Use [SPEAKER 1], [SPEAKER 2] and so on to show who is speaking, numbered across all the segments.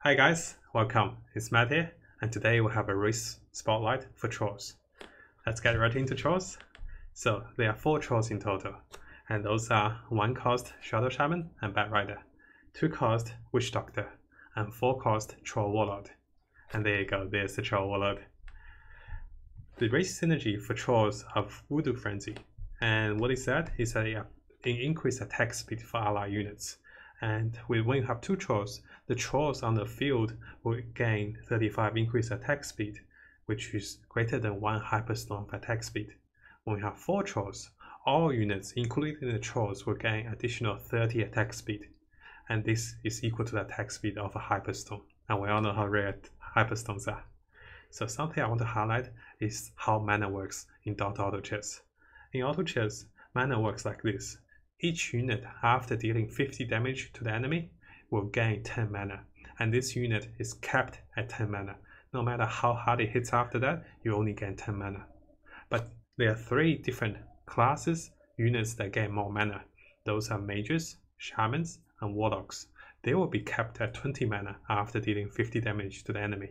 [SPEAKER 1] Hi guys, welcome. It's Matt here, and today we have a race spotlight for trolls. Let's get right into trolls. So there are 4 trolls in total, and those are 1 cost Shadow Shaman and Bat Rider, 2 cost Witch Doctor, and 4 cost Troll Warlord. And there you go, there's the Troll Warlord. The race synergy for trolls of Voodoo Frenzy, and what is that? Is that it increased attack speed for ally units. And when you have 2 trolls, the trolls on the field will gain 35 increased attack speed, which is greater than 1 hyperstorm attack speed. When we have 4 trolls, all units, including the trolls, will gain additional 30 attack speed. And this is equal to the attack speed of a hyperstorm. And we all know how rare hyperstorms are. So something I want to highlight is how mana works in Dota Auto Chess. In Auto Chess, mana works like this. Each unit, after dealing 50 damage to the enemy, will gain 10 mana, and this unit is capped at 10 mana. No matter how hard it hits after that, you only gain 10 mana. But there are 3 different classes, units that gain more mana. Those are mages, shamans, and warlocks. They will be capped at 20 mana after dealing 50 damage to the enemy.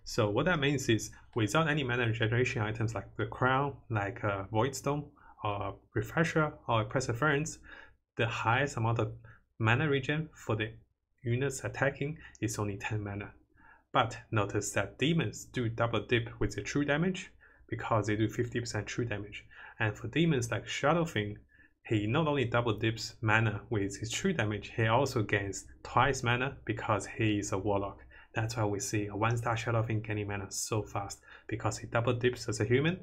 [SPEAKER 1] So what that means is, without any mana regeneration items like the crown, like Voidstone, or Refresher, or Perseverance, the highest amount of mana regen for the units attacking is only 10 mana. But notice that demons do double dip with the true damage because they do 50% true damage. And for demons like Shadowfiend, he not only double dips mana with his true damage, he also gains twice mana because he is a warlock. That's why we see a 1-star Shadowfiend gaining mana so fast, because he double dips as a human,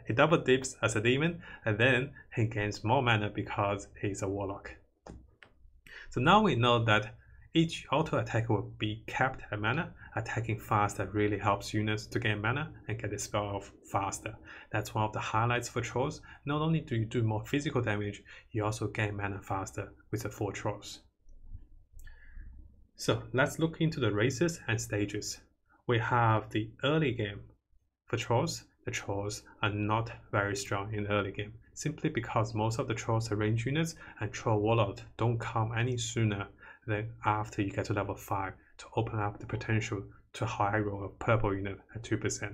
[SPEAKER 1] he double dips as a demon, and then he gains more mana because he's a warlock. So now we know that each auto attack will be capped at mana. Attacking faster really helps units to gain mana and get the spell off faster. That's one of the highlights for trolls. Not only do you do more physical damage, you also gain mana faster with the 4 trolls. So let's look into the races and stages. We have the early game. For trolls, the trolls are not very strong in the early game, simply because most of the trolls are range units, and Troll Warlord don't come any sooner than after you get to level 5 to open up the potential to high roll a purple unit at 2%.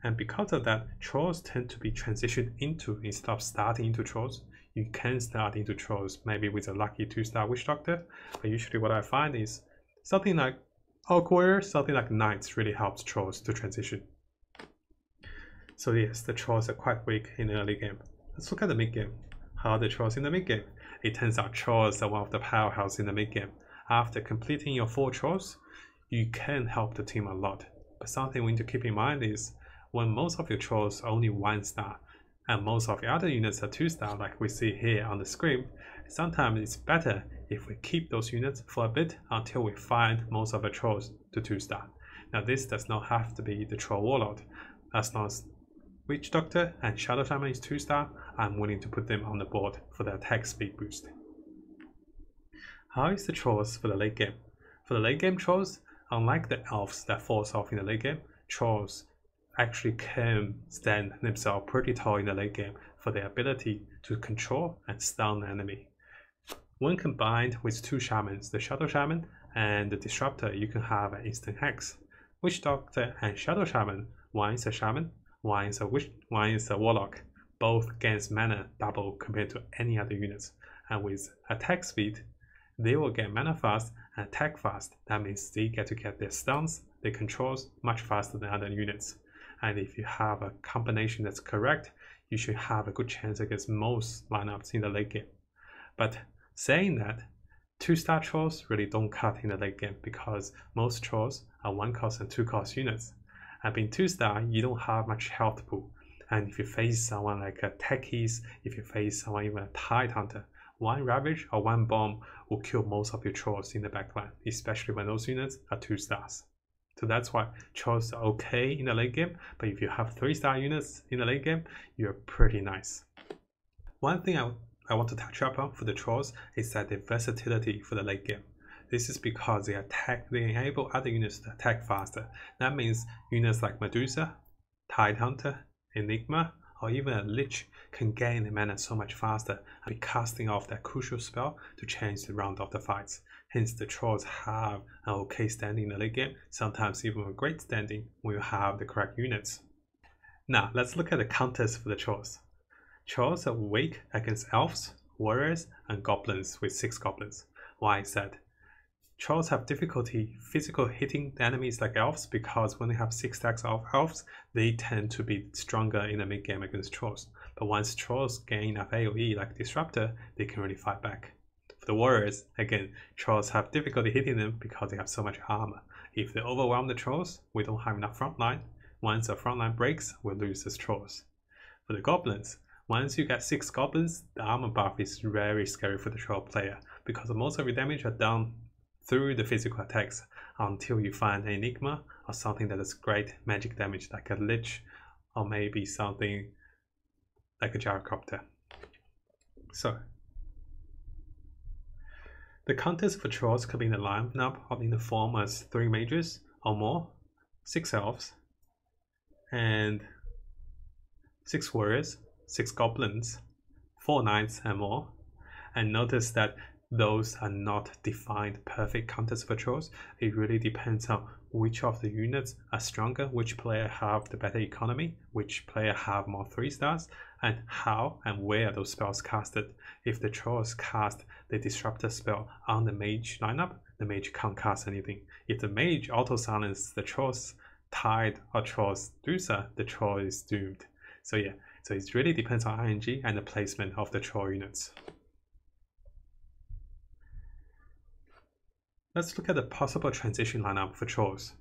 [SPEAKER 1] And because of that, trolls tend to be transitioned into instead of starting into trolls. You can start into trolls maybe with a lucky 2-star Witch Doctor, but usually what I find is something like Orc Warrior, something like Knights really helps trolls to transition. So yes, the trolls are quite weak in the early game. Let's look at the mid game. How are the trolls in the mid game? It turns out trolls are one of the powerhouses in the mid game. After completing your 4 trolls, you can help the team a lot. But something we need to keep in mind is, when most of your trolls are only 1-star, and most of the other units are 2-star like we see here on the screen, sometimes it's better if we keep those units for a bit until we find most of the trolls to 2-star. Now this does not have to be the Troll Warlord. As long as Witch Doctor and Shadow Shaman is 2-star, I'm willing to put them on the board for the attack speed boost. How is the trolls for the late game? For the late game trolls, unlike the elves that falls off in the late game, trolls actually can stand themselves pretty tall in the late game for their ability to control and stun the enemy. When combined with 2 shamans, the Shadow Shaman and the Disruptor, you can have an instant hex. Witch Doctor and Shadow Shaman, one is a shaman, one is a warlock. Both gains mana double compared to any other units. And with attack speed, they will get mana fast and attack fast. That means they get to get their stuns, their controls much faster than other units. And if you have a combination that's correct, you should have a good chance against most lineups in the late game. But saying that, 2-star trolls really don't cut in the late game because most trolls are 1-cost and 2-cost units. And being 2-star, you don't have much health pool. And if you face someone like a Techies, if you face someone even a Tide Hunter, 1 Ravage or 1 Bomb will kill most of your trolls in the backline, especially when those units are 2-stars. So that's why trolls are okay in the late game, but if you have 3-star units in the late game, you're pretty nice. One thing I want to touch upon for the trolls is that the versatility for the late game. This is because they enable other units to attack faster. That means units like Medusa, Tide Hunter, Enigma, or even a Lich can gain the mana so much faster and be casting off that crucial spell to change the round of the fights. Hence, the trolls have an okay standing in the late game, sometimes even a great standing when you have the correct units. Now, let's look at the counters for the trolls. Trolls are weak against elves, warriors, and goblins with 6 goblins. Why is that? Trolls have difficulty physical hitting the enemies like elves because when they have 6 stacks of elves, they tend to be stronger in the mid game against trolls. But once trolls gain enough AoE like Disruptor, they can really fight back. For the warriors, again, trolls have difficulty hitting them because they have so much armor. If they overwhelm the trolls, we don't have enough frontline. Once the frontline breaks, we'll lose as trolls. For the goblins, once you get 6 goblins, the armor buff is very scary for the troll player because most of your damage are done through the physical attacks until you find an Enigma or something that does great magic damage like a Lich or maybe something like a Gyrocopter. So, the counters for trolls can be in the lineup or in the form as 3 mages or more, 6 elves, and 6 warriors, 6 goblins, 4 knights and more. And notice that those are not defined perfect counters for trolls. It really depends on which of the units are stronger, which player have the better economy, which player have more 3 stars, and how and where those spells casted. If the trolls cast the Disruptor spell on the mage lineup, the mage can't cast anything. If the mage auto-silence the trolls Tide or trolls Dusa, the troll is doomed. So yeah, so it really depends on RNG and the placement of the troll units. Let's look at the possible transition lineup for trolls.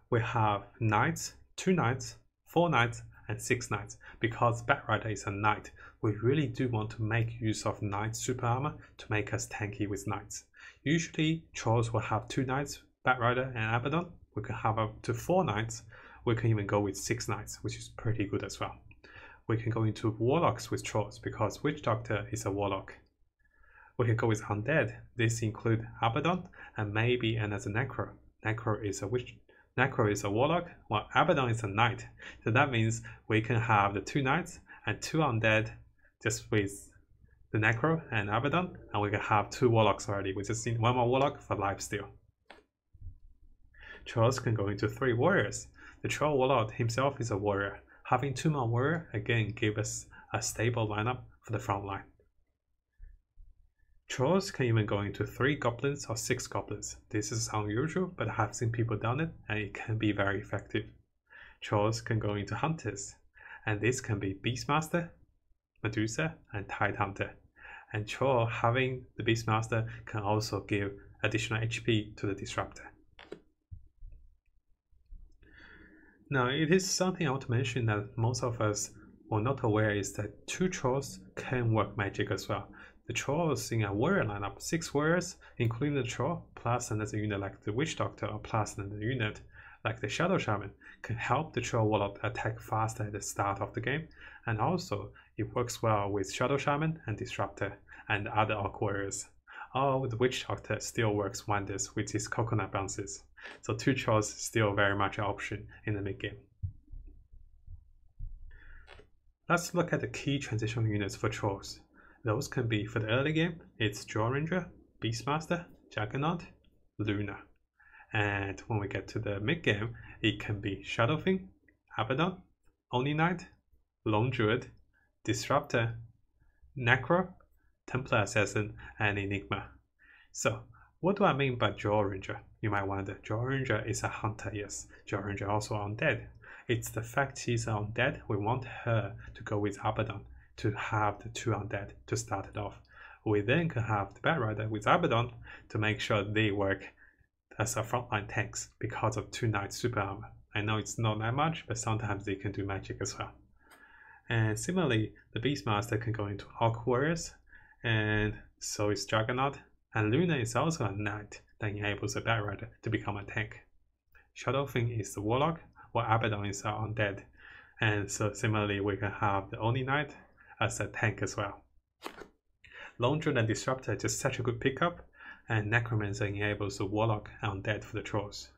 [SPEAKER 1] We have knights, 2 knights, 4 knights, and 6 knights. Because Batrider is a knight, we really do want to make use of knight super armor to make us tanky with knights. Usually, trolls will have 2 knights, Batrider and Abaddon. We can have up to 4 knights. We can even go with 6 knights, which is pretty good as well. We can go into Warlocks with trolls because Witch Doctor is a Warlock. We can go with Undead. This includes Abaddon and maybe another Necro. Necro is a Warlock, while Abaddon is a Knight. So that means we can have the 2 Knights and 2 Undead just with the Necro and Abaddon, and we can have 2 Warlocks already. We just need 1 more Warlock for lifesteal. Trolls can go into 3 Warriors. The Troll Warlord himself is a Warrior. Having 2 more Warrior again gives us a stable lineup for the front line. Trolls can even go into 3 goblins or 6 goblins. This is unusual, but I have seen people done it and it can be very effective. Trolls can go into hunters, and this can be Beastmaster, Medusa, and Tidehunter. And troll having the Beastmaster can also give additional HP to the Disruptor. Now, it is something I want to mention that most of us were not aware is that 2 trolls can work magic as well. The trolls in a warrior lineup, 6 warriors, including the troll, plus another unit like the Witch Doctor or plus another unit like the Shadow Shaman, can help the troll warlord attack faster at the start of the game. And also, it works well with Shadow Shaman and Disruptor and other orc warriors. Oh, the Witch Doctor still works wonders with his coconut bounces. So 2 trolls is still very much an option in the mid game. Let's look at the key transition units for trolls. Those can be, for the early game, it's Jaw Ranger, Beastmaster, Juggernaut, Luna. And when we get to the mid game, it can be Shadow Fiend, Abaddon, Omi Knight, Lone Druid, Disruptor, Necro, Templar Assassin, and Enigma. So, what do I mean by Jaw Ranger? You might wonder, Jaw Ranger is a hunter, yes. Jaw Ranger also undead. It's the fact she's undead, we want her to go with Abaddon to have the 2 undead to start it off. We then can have the Batrider with Abaddon to make sure they work as a frontline tanks because of 2 knights super armor. I know it's not that much, but sometimes they can do magic as well. And similarly, the Beastmaster can go into Orc Warriors, and so is Juggernaut, and Luna is also a knight that enables the Batrider to become a tank. Shadow Fiend is the Warlock, while Abaddon is our undead. And so similarly, we can have the Omi Knight as a tank as well. Lone Druid and Disruptor is just such a good pickup, and Necromancer enables the Warlock and Undead for the trolls.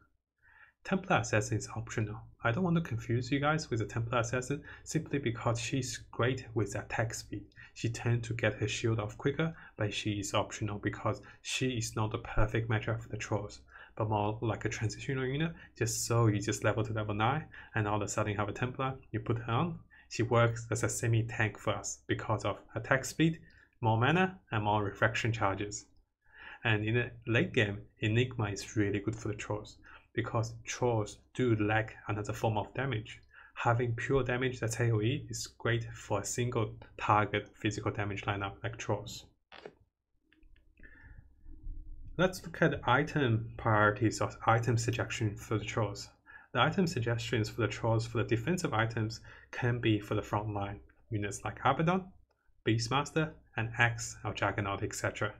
[SPEAKER 1] Templar Assassin is optional. I don't want to confuse you guys with the Templar Assassin simply because she's great with attack speed. She tends to get her shield off quicker, but she is optional because she is not the perfect matchup for the trolls, but more like a transitional unit, just so you just level to level 9 and all of a sudden you have a Templar, you put her on. She works as a semi-tank for us because of attack speed, more mana, and more reflection charges. And in the late game, Enigma is really good for the trolls because trolls do lack another form of damage. Having pure damage that's AoE is great for a single target physical damage lineup like trolls. Let's look at item priorities or item suggestions for the trolls. The item suggestions for the trolls for the defensive items can be for the front line units like Abaddon, Beastmaster, and Axe or Juggernaut, etc.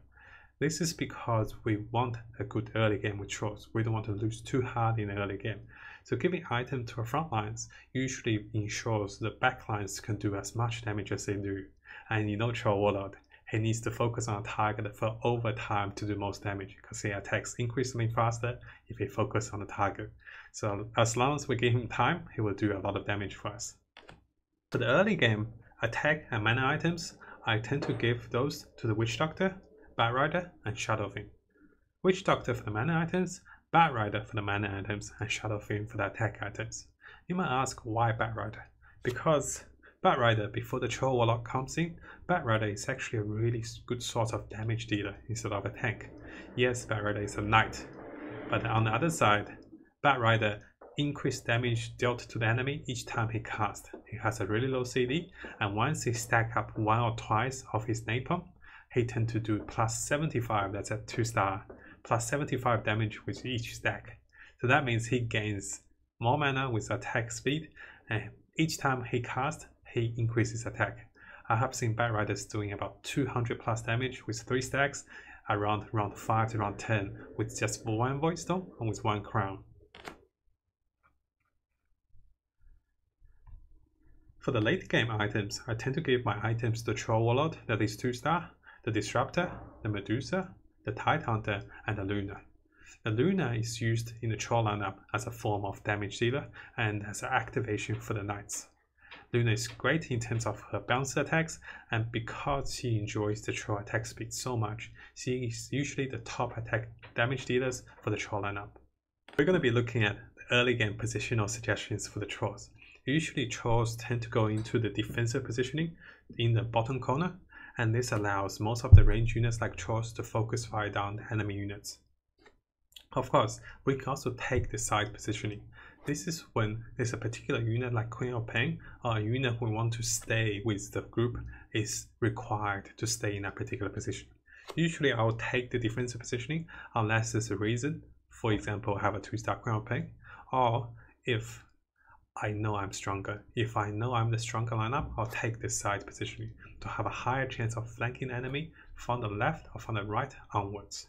[SPEAKER 1] This is because we want a good early game with trolls. We don't want to lose too hard in the early game. So giving item to our front lines usually ensures the back lines can do as much damage as they do. And you know Troll Warlord, he needs to focus on a target for over time to do most damage because he attacks increasingly faster if he focuses on the target. So as long as we give him time, he will do a lot of damage for us. For the early game, attack and mana items, I tend to give those to the Witch Doctor, Bat Rider, and Shadow Fiend. Witch Doctor for the mana items, Bat Rider for the mana items, and Shadow Fiend for the attack items. You might ask why Bat Rider? Because Bat Rider, before the Troll Warlock comes in, Bat Rider is actually a really good source of damage dealer instead of a tank. Yes, Bat Rider is a knight, but on the other side, Bat Rider increased damage dealt to the enemy each time he casts. He has a really low CD, and once he stack up one or twice of his napalm, he tends to do plus 75, that's at 2-star, plus 75 damage with each stack. So that means he gains more mana with attack speed, and each time he casts, he increases attack. I have seen Bat Riders doing about 200 plus damage with 3 stacks, around round 5 to round 10 with just 1 Void Stone and with 1 Crown. For the late game items, I tend to give my items to the Troll Warlord, that is 2-star, the Disruptor, the Medusa, the Tide Hunter, and the Luna. The Luna is used in the Troll lineup as a form of damage dealer and as an activation for the Knights. Luna is great in terms of her bounce attacks, and because she enjoys the Troll attack speed so much, she is usually the top attack damage dealers for the Troll lineup. We're going to be looking at the early game positional suggestions for the Trolls. Usually Trolls tend to go into the defensive positioning in the bottom corner, and this allows most of the range units like Trolls to focus fire down the enemy units. Of course, we can also take the side positioning. This is when there's a particular unit like Queen of Pain or a unit we want to stay with the group is required to stay in a particular position. Usually I will take the defensive positioning unless there's a reason. For example, have a 2-star Queen of Pain, or if I know I'm stronger. If I know I'm the stronger lineup, I'll take this side positioning to have a higher chance of flanking the enemy from the left or from the right onwards.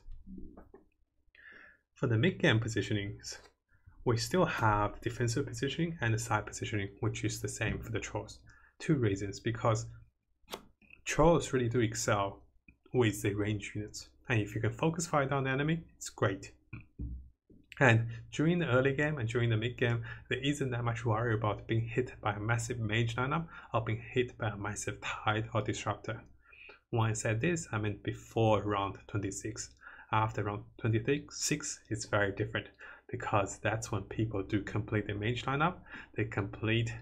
[SPEAKER 1] For the mid-game positionings, we still have defensive positioning and the side positioning, which is the same for the Trolls. 2 reasons, because Trolls really do excel with the range units, and if you can focus fire down the enemy, it's great. And during the early game and during the mid game, there isn't that much worry about being hit by a massive mage lineup or being hit by a massive Tide or Disruptor. When I said this, I meant before round 26. After round 26, it's very different because that's when people do complete the mage lineup, they complete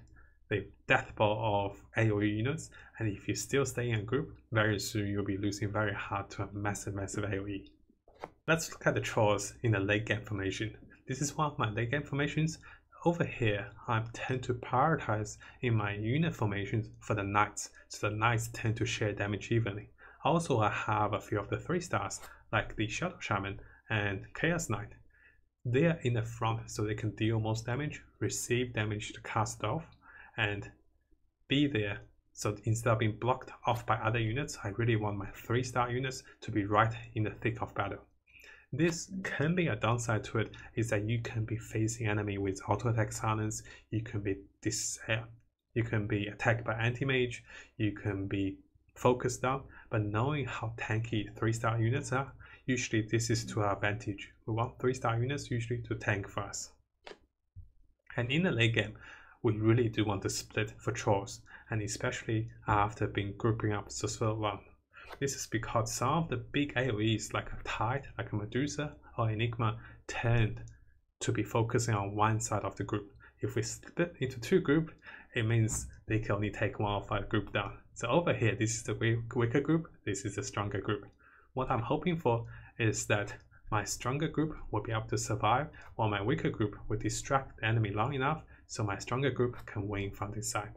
[SPEAKER 1] the death ball of AoE units, and if you still stay in a group, very soon you'll be losing very hard to a massive AoE. Let's look at the Trolls in the late game formation. This is one of my late game formations. Over here, I tend to prioritize in my unit formations for the Knights, so the Knights tend to share damage evenly. Also, I have a few of the 3-stars, like the Shadow Shaman and Chaos Knight. They are in the front so they can deal most damage, receive damage to cast off, and be there. So instead of being blocked off by other units, I really want my 3-star units to be right in the thick of battle. This can be a downside to it, is that you can be facing enemy with auto attack silence, you can be attacked by anti-mage, you can be focused down, but knowing how tanky 3-star units are, usually this is to our advantage. We want 3-star units usually to tank for us. And in the late game, we really do want to split for Trolls, and especially after being grouping up so long. This is because some of the big AoEs like a Tide, like a Medusa or Enigma tend to be focusing on one side of the group. If we split into two groups, it means they can only take one of our group down. So over here, this is the weaker group, this is the stronger group. What I'm hoping for is that my stronger group will be able to survive, while my weaker group will distract the enemy long enough so my stronger group can win from this side.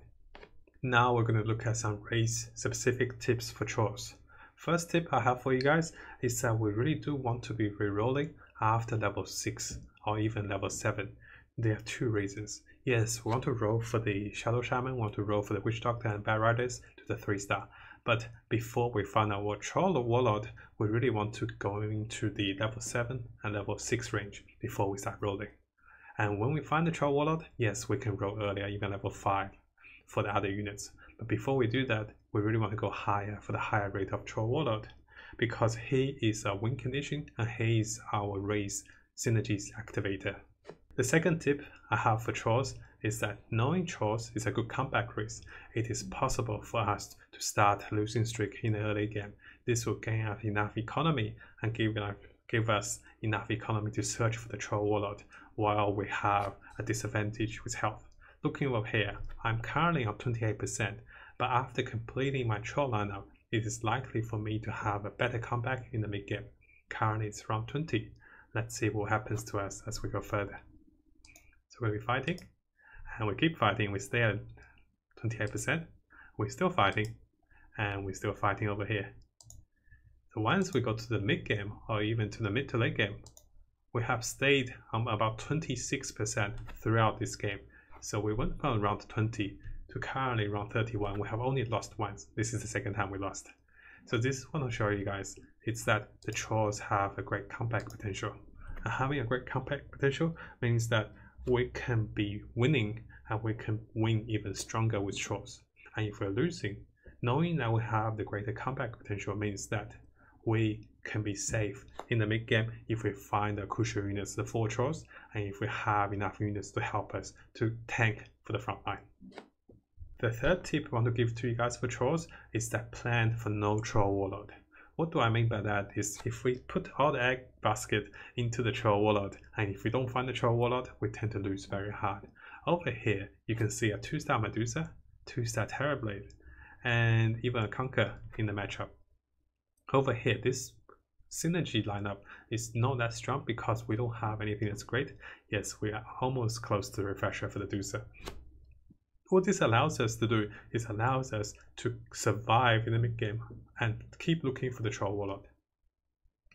[SPEAKER 1] Now we're going to look at some race specific tips for trolls. First tip I have for you guys is that we really do want to be rerolling after level 6 or even level 7. There are two reasons. Yes, we want to roll for the Shadow Shaman, we want to roll for the Witch Doctor and Bad Riders to the 3-star. But before we find out what Troll or Warlord, we really want to go into the level 7 and level 6 range before we start rolling. And when we find the Troll Warlord, yes, we can roll earlier, even level 5 for the other units. But before we do that, we really want to go higher for the higher rate of Troll Warlord, because he is a win condition and he is our race synergies activator. The second tip I have for trolls is that knowing trolls is a good comeback race. It is possible for us to start losing streak in the early game. This will gain us enough economy and give us enough economy to search for the Troll Warlord while we have a disadvantage with health. Looking over here, I'm currently on 28%, but after completing my troll lineup, it is likely for me to have a better comeback in the mid game. Currently it's around 20. Let's see what happens to us as we go further. So we'll be fighting, and we keep fighting. We stay at 28%. We're still fighting, and we're still fighting over here. So once we go to the mid game, or even to the mid to late game, we have stayed on about 26% throughout this game. So we went from around 20 to currently around 31. We have only lost once. This is the second time we lost. So this is what I'll show you guys. It's that the trolls have a great comeback potential. And having a great comeback potential means that we can be winning and we can win even stronger with trolls. And if we're losing, knowing that we have the greater comeback potential means that we can be safe in the mid game if we find the crucial units, the 4 trolls, and if we have enough units to help us to tank for the front line. The third tip I want to give to you guys for trolls is that plan for no troll warlord. What do I mean by that is if we put all the egg basket into the troll warlord, and if we don't find the troll warlord, we tend to lose very hard. Over here, you can see a 2-star Medusa, 2-star Terrorblade, and even a Conquer in the matchup. Over here, this synergy lineup is not that strong because we don't have anything that's great. Yes, we are almost close to the refresher for the Dusa. What this allows us to do is allows us to survive in the mid game and keep looking for the Troll Warlord.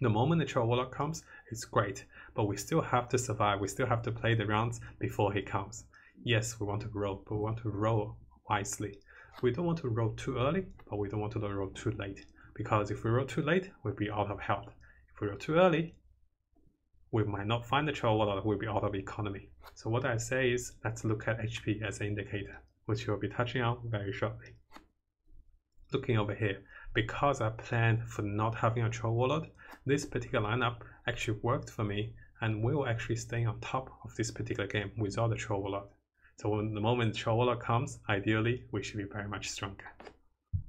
[SPEAKER 1] The moment the Troll Warlord comes, it's great, but we still have to survive. We still have to play the rounds before he comes. Yes, we want to roll, but we want to roll wisely. We don't want to roll too early, but we don't want to roll too late, because if we roll too late, we'll be out of health. If we roll too early, we might not find the Troll Warlord, we'll be out of economy. So what I say is, let's look at HP as an indicator, which we'll be touching on very shortly. Looking over here, because I planned for not having a Troll Warlord, this particular lineup actually worked for me and will actually stay on top of this particular game without the Troll Warlord. So when the moment the Troll Warlord comes, ideally we should be very much stronger.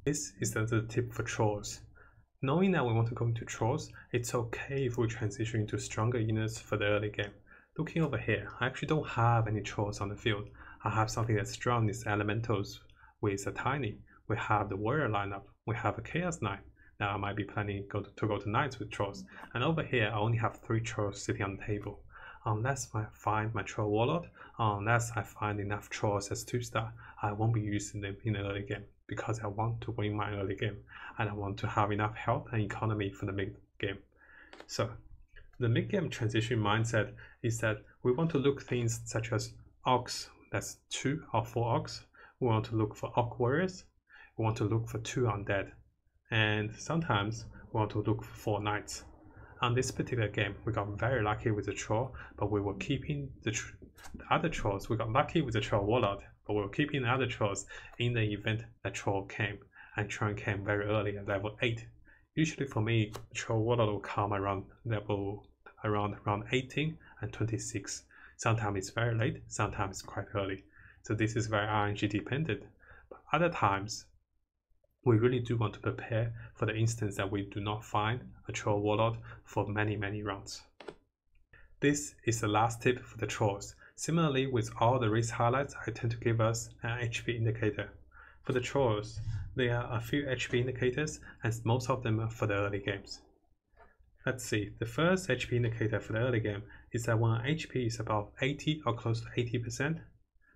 [SPEAKER 1] This is the tip for trolls. Knowing that we want to go into trolls, it's okay if we transition into stronger units for the early game. Looking over here, I actually don't have any trolls on the field. I have something that's strong, is elementals with a tiny. We have the warrior lineup, we have a chaos knight. Now I might be planning to go to knights with trolls. And over here I only have 3 trolls sitting on the table. Unless I find my troll warlord, unless I find enough trolls as 2-star, I won't be using them in the early game, because I want to win my early game and I want to have enough health and economy for the mid game. So the mid game transition mindset is that we want to look things such as Orcs, that's 2 or 4 Orcs. We want to look for Orc warriors. We want to look for 2 undead. And sometimes we want to look for 4 knights. On this particular game, we got very lucky with the troll, but we were keeping the other trolls. We got lucky with the troll warlord, but we were keeping the other trolls in the event that troll came. And troll came very early at level 8. Usually for me, troll warlord will come around around 18 and 26. Sometimes it's very late, sometimes it's quite early. So this is very RNG dependent. But other times, we really do want to prepare for the instance that we do not find a troll warlord for many rounds. This is the last tip for the trolls. Similarly, with all the race highlights, I tend to give us an HP indicator. For the trolls, there are a few HP indicators, and most of them are for the early games. Let's see, the first HP indicator for the early game is that when HP is about 80 or close to 80%,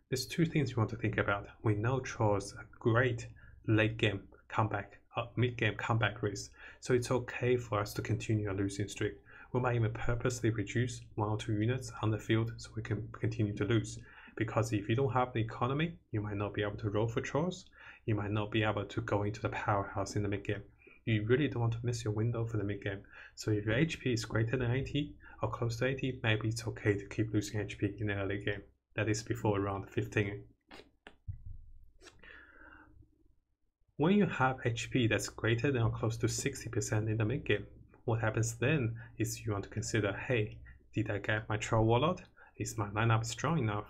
[SPEAKER 1] there's two things you want to think about. We know trolls are great late game comeback, mid game comeback race, so it's okay for us to continue a losing streak. We might even purposely reduce 1 or 2 units on the field so we can continue to lose. Because if you don't have the economy, you might not be able to roll for trolls, you might not be able to go into the powerhouse in the mid game. You really don't want to miss your window for the mid game. So if your HP is greater than 80 or close to 80, maybe it's okay to keep losing HP in the early game. That is before round 15. When you have HP that's greater than or close to 60% in the mid game, what happens then is you want to consider, hey, did I get my troll warlord? Is my lineup strong enough?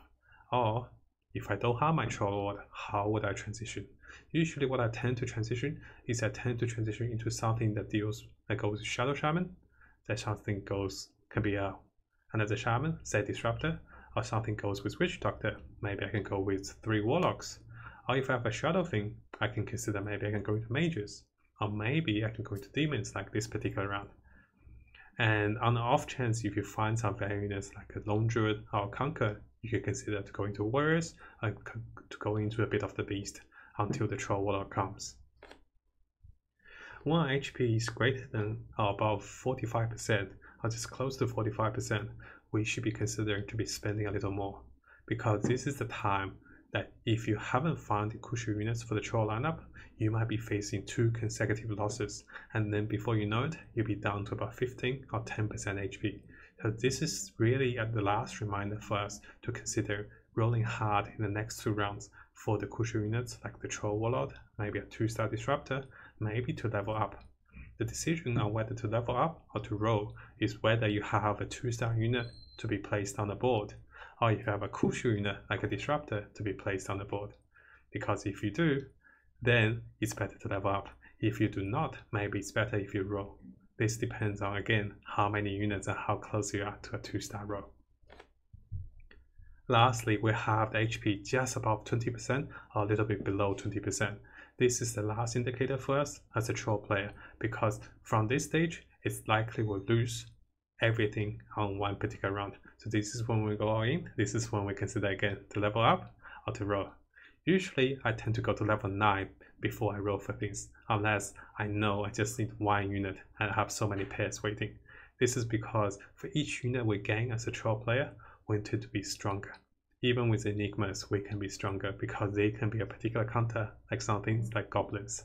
[SPEAKER 1] Or if I don't have my troll warlord, how would I transition? Usually what I tend to transition is I tend to transition into something that goes with Shadow Shaman. That something can be another Shaman, say Disruptor, or something goes with Witch Doctor. Maybe I can go with 3 Warlocks. Or if I have a Shadow thing, I can consider maybe I can go into Mages. Or maybe I can go into Demons like this particular round. And on the off chance, if you find some variants like a Lone Druid or Conquer, you can consider to go into Warriors and to go into a bit of the Beast until the Troll Warlord comes. When HP is greater than or above 45%, or just close to 45%, we should be considering to be spending a little more, because this is the time that if you haven't found the crucial units for the troll lineup, you might be facing 2 consecutive losses, and then before you know it, you'll be down to about 15 or 10% HP. So this is really the last reminder for us to consider rolling hard in the next 2 rounds for the crucial units like the Troll Warlord, maybe a 2-star Disruptor, maybe to level up. The decision on whether to level up or to roll is whether you have a 2-star unit to be placed on the board, or if you have a crucial unit like a Disruptor to be placed on the board. Because if you do, then it's better to level up. If you do not, maybe it's better if you roll. This depends on, again, how many units and how close you are to a 2-star roll. Lastly, we have the HP just above 20% or a little bit below 20%. This is the last indicator for us as a troll player, because from this stage, it's likely we'll lose everything on one particular round. So this is when we go all in. This is when we consider again to level up or to roll. Usually I tend to go to level 9 before I roll for things, unless I know I just need 1 unit and I have so many pairs waiting. This is because for each unit we gain as a troll player, we tend to be stronger. Even with Enigmas, we can be stronger because they can be a particular counter, like some things like Goblins.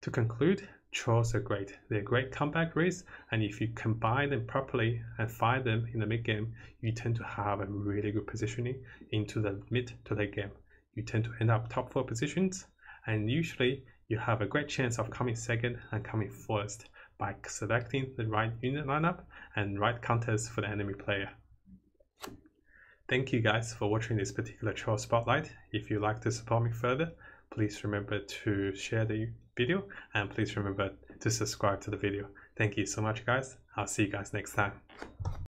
[SPEAKER 1] To conclude, trolls are great. They're a great comeback race, and if you combine them properly and find them in the mid game, you tend to have a really good positioning into the mid to late game. You tend to end up top 4 positions, and usually you have a great chance of coming second and coming first by selecting the right unit lineup and right counters for the enemy player. Thank you guys for watching this particular troll spotlight. If you'd like to support me further, please remember to share the video and please remember to subscribe to the video. Thank you so much guys. I'll see you guys next time.